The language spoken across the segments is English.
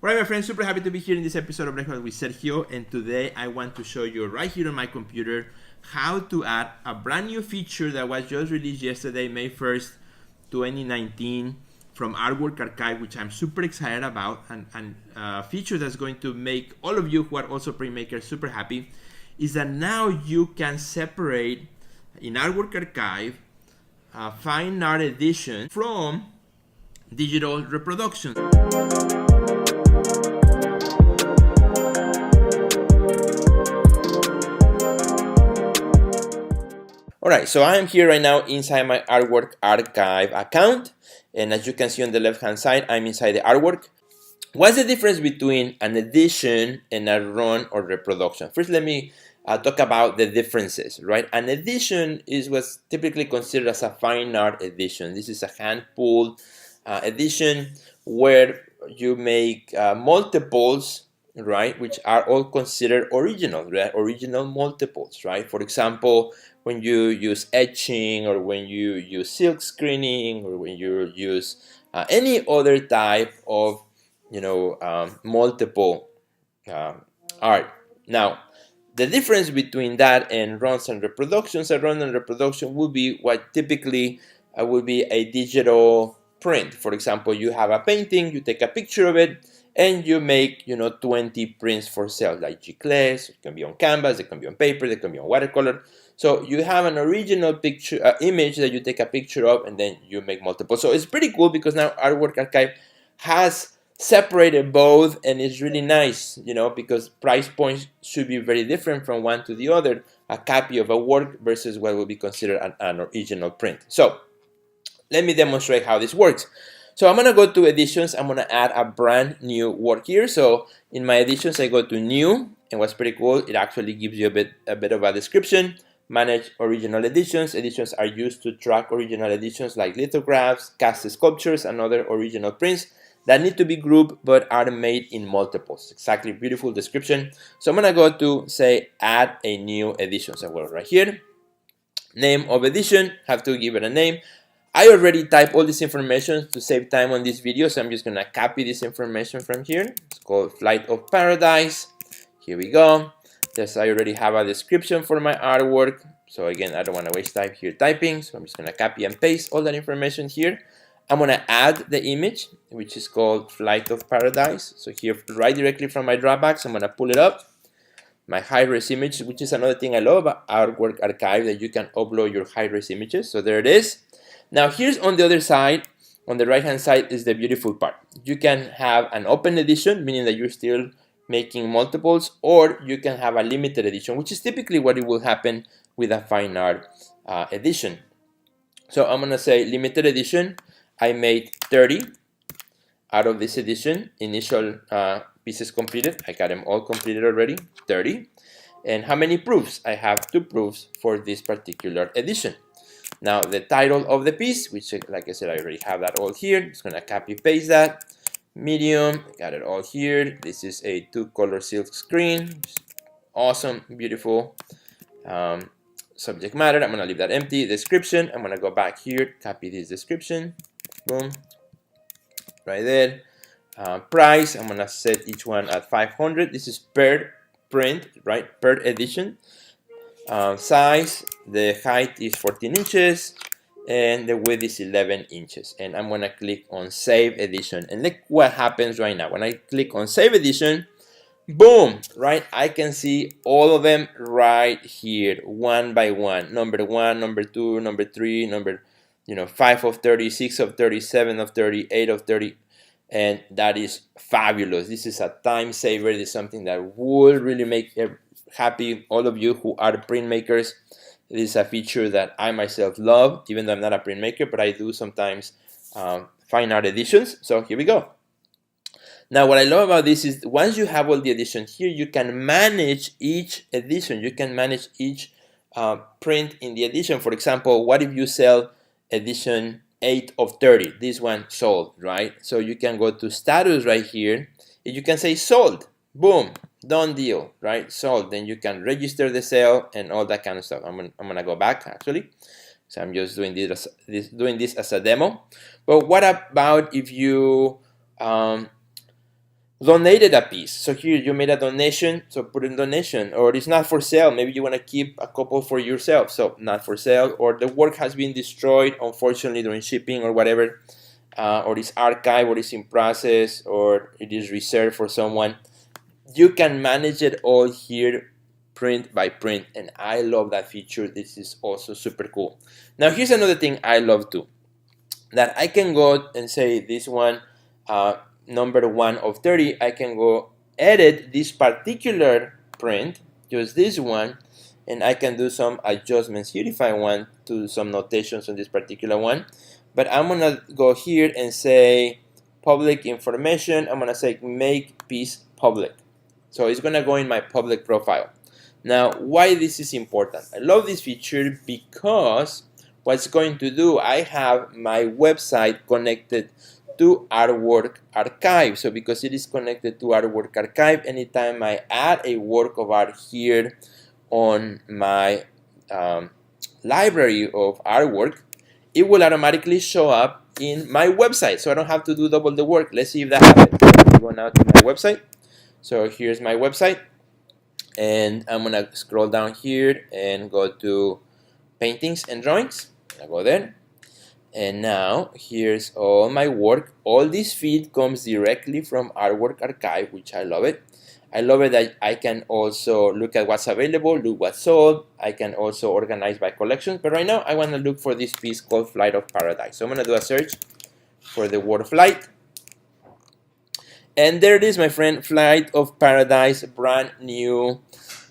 Alright, my friends, super happy to be here in this episode of Reproduction with Sergio, and today I want to show you right here on my computer how to add a brand new feature that was just released yesterday, May 1st, 2019, from Artwork Archive, which I'm super excited about, and a feature that's going to make all of you who are also printmakers super happy, is that now you can separate in Artwork Archive fine art edition from digital reproductions. Alright, so I am here right now inside my Artwork Archive account, and as you can see on the left hand side, I'm inside the artwork. What's the difference between an edition and a run or reproduction? First, let me talk about the differences, right? An edition is what's typically considered as a fine art edition. This is a hand-pulled edition where you make multiples, right, which are all considered original, right? Original multiples, right? For example, when you use etching, or when you use silk screening, or when you use any other type of multiple art. Now, the difference between that and runs and reproductions, a run and reproduction would be what typically would be a digital print. For example, you have a painting, you take a picture of it, and you make 20 prints for sale, like giclées. It can be on canvas, it can be on paper, it can be on watercolor. So you have an original picture image that you take a picture of, and then you make multiple. So it's pretty cool because now Artwork Archive has separated both, and it's really nice, because price points should be very different from one to the other. A copy of a work versus what would be considered an original print. So let me demonstrate how this works. So I'm gonna go to editions. I'm gonna add a brand new work here. So in my editions, I go to new, and what's pretty cool, it actually gives you a bit of a description. Manage original editions. Editions are used to track original editions like lithographs, cast sculptures, and other original prints that need to be grouped but are made in multiples. Exactly, beautiful description. So I'm gonna go to say add a new edition. So we're right here. Name of edition, have to give it a name. I already typed all this information to save time on this video, so I'm just gonna copy this information from here. It's called Flight of Paradise. Here we go. Yes, I already have a description for my artwork. So again, I don't want to waste time here typing, so I'm just gonna copy and paste all that information here. I'm gonna add the image, which is called Flight of Paradise. So here, right directly from my Dropbox, I'm gonna pull it up. My high-res image, which is another thing I love about Artwork Archive, that you can upload your high-res images. So there it is. Now here's on the other side, on the right-hand side is the beautiful part. You can have an open edition, meaning that you're still making multiples, or you can have a limited edition, which is typically what it will happen with a fine art edition. So I'm gonna say limited edition. I made 30 out of this edition. Initial pieces completed. I got them all completed already, 30. And how many proofs? I have 2 proofs for this particular edition. Now the title of the piece, which like I said, I already have that all here. Just gonna copy paste that. Medium, got it all here. This is a 2-color silk screen. Awesome, beautiful. Subject matter, I'm gonna leave that empty. Description, I'm gonna go back here, copy this description. Boom, right there. Price, I'm gonna set each one at 500. This is per print, right? Per edition. Size, the height is 14 inches. And the width is 11 inches. And I'm gonna click on Save Edition. And look what happens right now. When I click on Save Edition, boom, right? I can see all of them right here, one by one. Number 1, number 2, number 3, number 5 of 30, 6 of 30, 7 of 30, 8 of 30. And that is fabulous. This is a time saver. This is something that will really make happy all of you who are printmakers. It is a feature that I myself love, even though I'm not a printmaker, but I do sometimes fine art editions. So here we go. Now what I love about this is once you have all the editions here, you can manage each edition. You can manage each print in the edition. For example, what if you sell edition 8 of 30? This one sold, right? So you can go to status right here, and you can say sold. Boom. Done deal, right? Sold. Then you can register the sale and all that kind of stuff. I'm gonna go back actually. So I'm just doing this as a demo. But what about if you donated a piece. So here you made a donation, so put in donation. Or it's not for sale, maybe you want to keep a couple for yourself, so not for sale. Or the work has been destroyed, unfortunately, during shipping or whatever, or it's archived, or it's in process, or it is reserved for someone. You can manage it all here, print by print, and I love that feature. This is also super cool. Now here's another thing I love too, that I can go and say this one, number 1 of 30, I can go edit this particular print, just this one, and I can do some adjustments here if I want to do some notations on this particular one. But I'm gonna go here and say public information. I'm gonna say make piece public. So it's gonna go in my public profile. Now, why this is important? I love this feature because what's going to do, I have my website connected to Artwork Archive. So because it is connected to Artwork Archive, anytime I add a work of art here on my library of artwork, it will automatically show up in my website. So I don't have to do double the work. Let's see if that happens. I'm going out to my website. So here's my website. And I'm going to scroll down here and go to paintings and drawings. I go there. And now here's all my work. All this feed comes directly from Artwork Archive, which I love it. I love it that I can also look at what's available, look what's sold. I can also organize by collections. But right now I want to look for this piece called Flight of Paradise. So I'm going to do a search for the word flight. And there it is, my friend, Flight of Paradise, brand new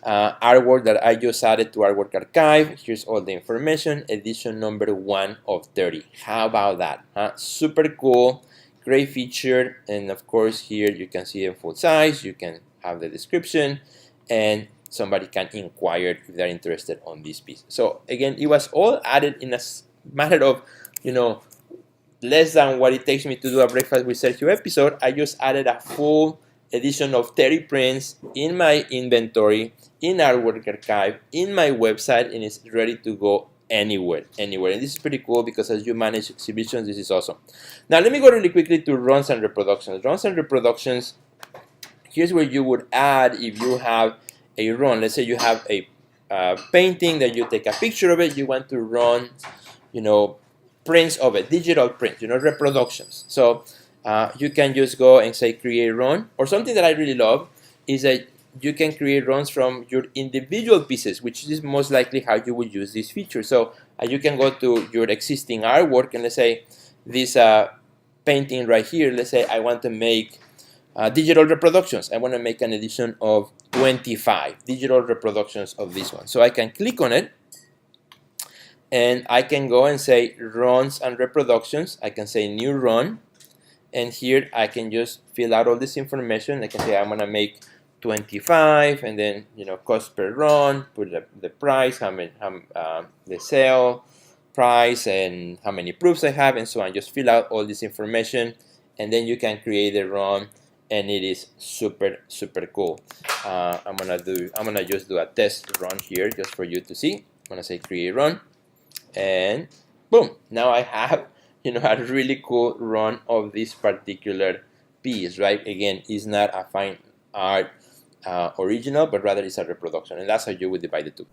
artwork that I just added to Artwork Archive. Here's all the information, edition number 1 of 30. How about that? Huh? Super cool, great feature. And of course, here you can see it in full size. You can have the description, and somebody can inquire if they're interested on this piece. So again, it was all added in a matter of, less than what it takes me to do a Breakfast with Sergio episode. I just added a full edition of 30 prints in my inventory, in Artwork Archive, in my website, and it's ready to go anywhere. And this is pretty cool because as you manage exhibitions, this is awesome. Now let me go really quickly to runs and reproductions. Runs and reproductions, here's where you would add if you have a run. Let's say you have a painting that you take a picture of it, you want to run, prints of it, digital prints, reproductions. So you can just go and say create run, or something that I really love is that you can create runs from your individual pieces, which is most likely how you would use this feature. So you can go to your existing artwork and let's say this painting right here, let's say I want to make digital reproductions. I want to make an edition of 25 digital reproductions of this one. So I can click on it and I can go and say runs and reproductions. I can say new run, and here I can just fill out all this information. I can say I'm gonna make 25, and then cost per run, put the price, the sale price, and how many proofs I have, and so on. Just fill out all this information, and then you can create a run, and it is super cool. I'm gonna just do a test run here just for you to see. I'm gonna say create run, and boom, now I have a really cool run of this particular piece, right? Again, it's not a fine art original, but rather it's a reproduction, and that's how you would divide the two.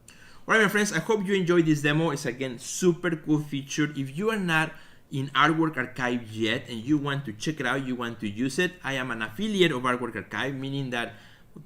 Alright, my friends, I hope you enjoyed this demo. It's again super cool feature. If you are not in Artwork Archive yet and you want to check it out, you want to use it, I am an affiliate of Artwork Archive, meaning that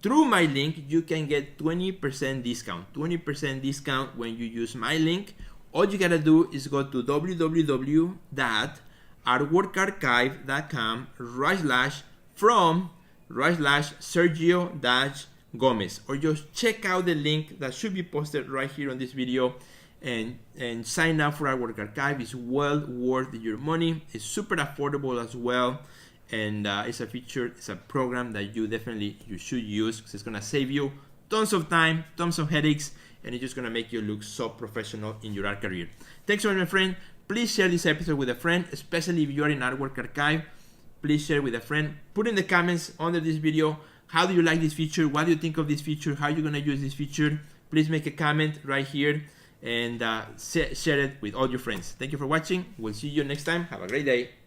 through my link you can get 20% discount. 20% discount when you use my link. All you gotta do is go to www.artworkarchive.com/from/Sergio-Gomez, or just check out the link that should be posted right here on this video and sign up for Artwork Archive. It's well worth your money. It's super affordable as well, and it's a feature, it's a program that you should use because it's gonna save you tons of time, tons of headaches, and it's just going to make you look so professional in your art career. Thanks so much, my friend. Please share this episode with a friend, especially if you are in Artwork Archive. Please share with a friend. Put in the comments under this video, how do you like this feature? What do you think of this feature? How are you going to use this feature? Please make a comment right here and share it with all your friends. Thank you for watching. We'll see you next time. Have a great day.